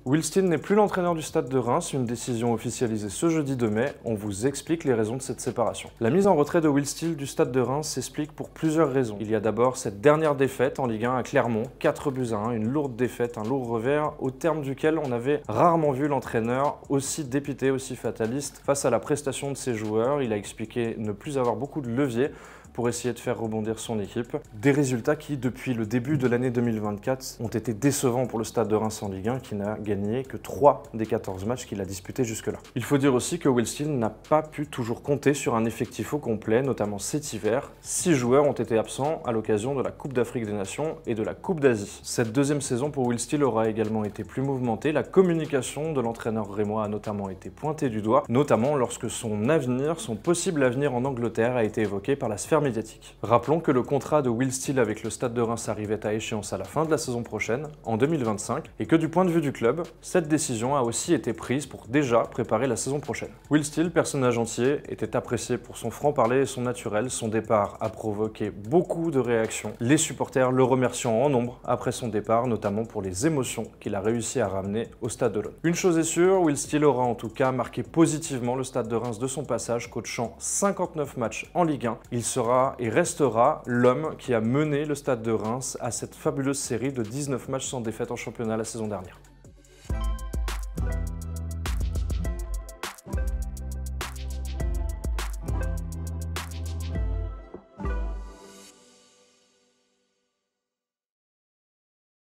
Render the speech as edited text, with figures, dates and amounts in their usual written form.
Will Steele n'est plus l'entraîneur du Stade de Reims, une décision officialisée ce jeudi 2 mai. On vous explique les raisons de cette séparation. La mise en retrait de Will Steele du Stade de Reims s'explique pour plusieurs raisons. Il y a d'abord cette dernière défaite en Ligue 1 à Clermont, 4-1, une lourde défaite, un lourd revers, au terme duquel on avait rarement vu l'entraîneur aussi dépité, aussi fataliste face à la prestation de ses joueurs. Il a expliqué ne plus avoir beaucoup de levier pour essayer de faire rebondir son équipe. Des résultats qui, depuis le début de l'année 2024, ont été décevants pour le Stade de Reims en Ligue 1, qui n'a gagné que 3 des 14 matchs qu'il a disputés jusque-là. Il faut dire aussi que Will Steele n'a pas pu toujours compter sur un effectif au complet, notamment cet hiver. 6 joueurs ont été absents à l'occasion de la Coupe d'Afrique des Nations et de la Coupe d'Asie. Cette deuxième saison pour Will Steele aura également été plus mouvementée. La communication de l'entraîneur rémois a notamment été pointée du doigt, notamment lorsque son avenir, son possible avenir en Angleterre a été évoqué par la sphère médiatique. Rappelons que le contrat de Will Steele avec le Stade de Reims arrivait à échéance à la fin de la saison prochaine, en 2025, et que du point de vue du club, cette décision a aussi été prise pour déjà préparer la saison prochaine. Will Steele, personnage entier, était apprécié pour son franc-parler et son naturel. Son départ a provoqué beaucoup de réactions, les supporters le remerciant en nombre après son départ, notamment pour les émotions qu'il a réussi à ramener au Stade de l'Aune. Une chose est sûre, Will Steele aura en tout cas marqué positivement le Stade de Reims de son passage, coachant 59 matchs en Ligue 1. Il sera et restera l'homme qui a mené le Stade de Reims à cette fabuleuse série de 19 matchs sans défaite en championnat la saison dernière.